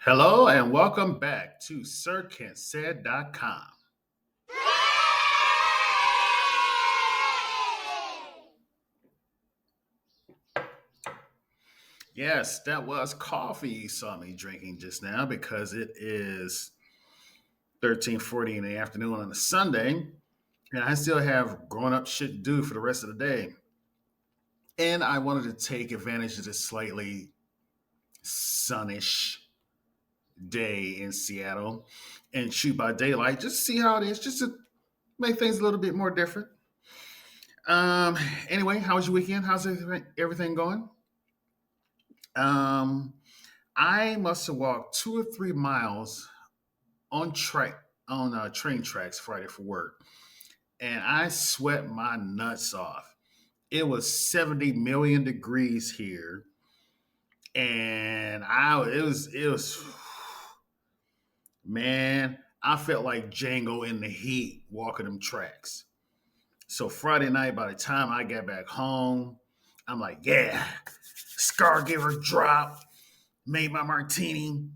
Hello and welcome back to SirKentSaid.com. Yes, that was coffee you saw me drinking just now because it is 13:40 in the afternoon on a Sunday, and I still have grown up shit to do for the rest of the day. And I wanted to take advantage of this slightly sunnish day in Seattle and shoot by daylight just to see how it is, just to make things a little bit more different. Um, anyway, how was your weekend? How's everything going? Um, I must have walked 2 or 3 miles on train tracks Friday for work, and I sweat my nuts off. It was 70 million degrees here, and it was man. I felt like Django in the heat walking them tracks. So Friday night, by the time I got back home, I'm like, yeah, Scargiver drop, made my martini,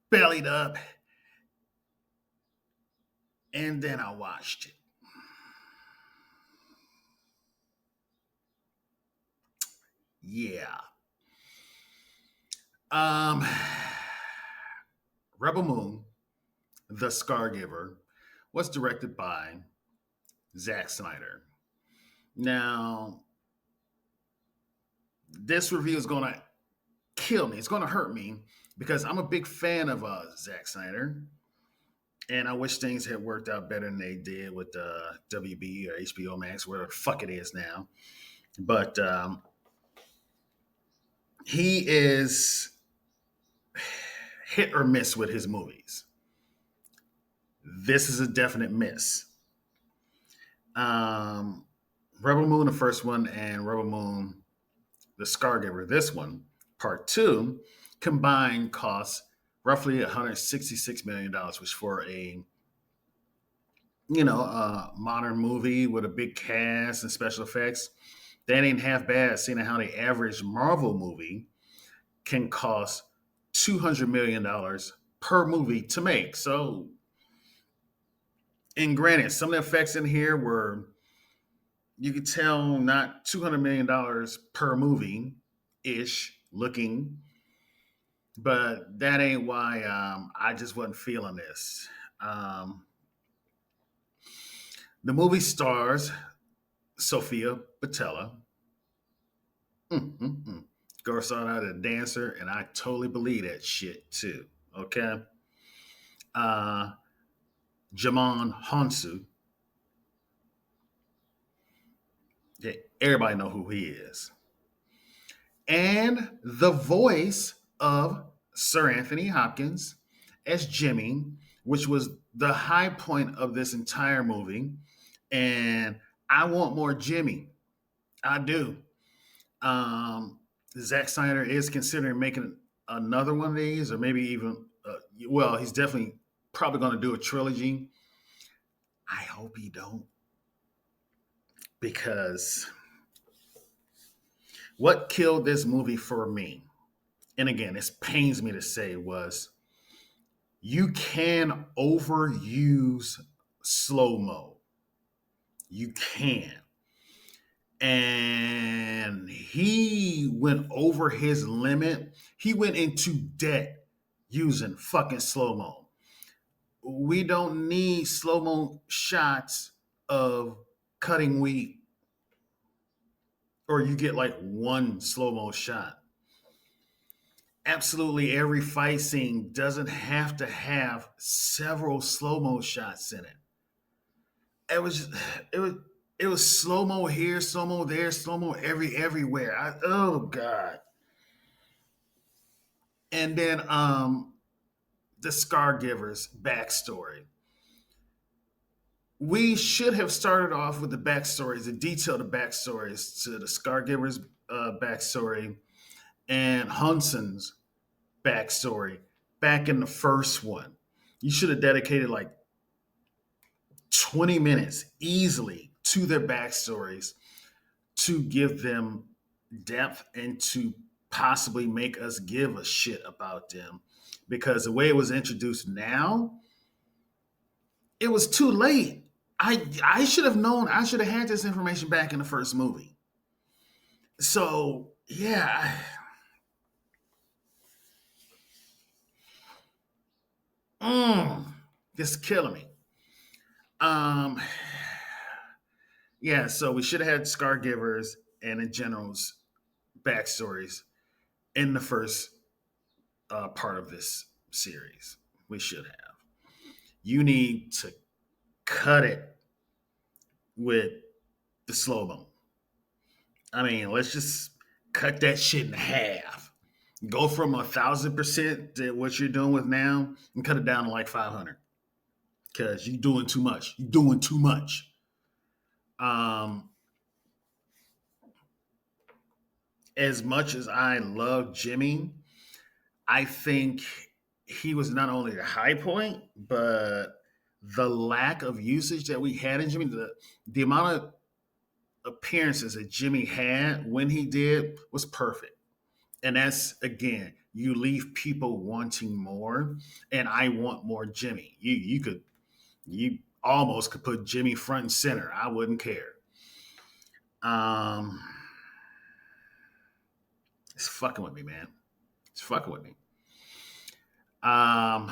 bellied up, and then I watched it. Yeah. Um, Rebel Moon, The Scargiver, was directed by Zack Snyder. Now, this review is going to kill me. It's going to hurt me because I'm a big fan of Zack Snyder. And I wish things had worked out better than they did with WB or HBO Max, whatever the fuck it is now. But he is hit or miss with his movies. This is a definite miss. Um, Rebel Moon, the first one, and Rebel Moon, the Scargiver, this one, part two, combined costs roughly $166 million, which for a modern movie with a big cast and special effects, that ain't half bad. Seeing how the average Marvel movie can cost $200 million per movie to make. So, and granted, some of the effects in here were you could tell not $200 million per movie ish looking, but that ain't why I just wasn't feeling this. Um, the movie stars Sophia Botella. Girl started out as a dancer, and I totally believe that shit too. Okay. Uh, Jamon Honsu. Yeah, everybody know who he is. And the voice of Sir Anthony Hopkins as Jimmy, which was the high point of this entire movie. And I want more Jimmy. I do. Um, Zack Snyder is considering making another one of these, or maybe even, well, he's definitely probably going to do a trilogy. I hope he don't, because what killed this movie for me, and again, this pains me to say, was you can overuse slow mo. You can. And he went over his limit. He went into debt using fucking slow mo. We don't need slow mo shots of cutting wheat, or you get like one slow mo shot. Absolutely every fight scene doesn't have to have several slow mo shots in it. It was just, it was it was slow mo here, slow mo there, slow mo everywhere. Oh god. And then the Scar Giver's backstory. We should have started off with the backstories, the detailed backstories to the Scar Giver's backstory and Hunson's backstory back in the first one. You should have dedicated like 20 minutes easily to their backstories to give them depth and to possibly make us give a shit about them, because the way it was introduced now, it was too late. I should have known. I should have had this information back in the first movie. So yeah, mm, just killing me. Um, yeah. So we should have had Scargivers and in general's backstories in the first part of this series. We should have. You need to cut it with the slow mo. I mean, let's just cut that shit in half. Go from 1,000% to what you're doing with now and cut it down to like 500, because you're doing too much. You're doing too much. Um, as much as I love Jimmy, I think he was not only the high point, but the lack of usage that we had in Jimmy, the amount of appearances that Jimmy had when he did was perfect. And that's, again, you leave people wanting more, and I want more Jimmy. You almost could put Jimmy front and center. I wouldn't care. Um, it's fucking with me, man. It's fucking with me. Um,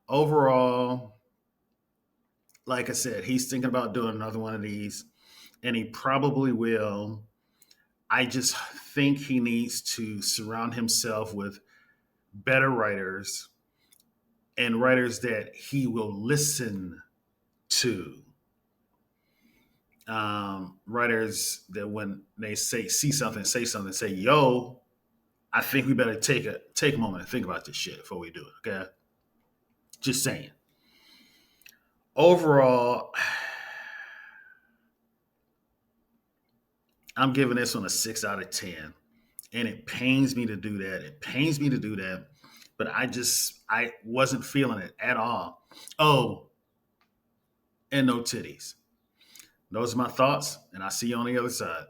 overall, like I said, he's thinking about doing another one of these, and he probably will. I just think he needs to surround himself with better writers and writers that he will listen to. Writers that when they see something, say something, say, "Yo, I think we better take a moment and think about this shit before we do it." Okay, just saying. Overall, I'm giving this one a 6 out of 10, and it pains me to do that. It pains me to do that, but I wasn't feeling it at all. Oh, and no titties. Those are my thoughts, and I'll see you on the other side.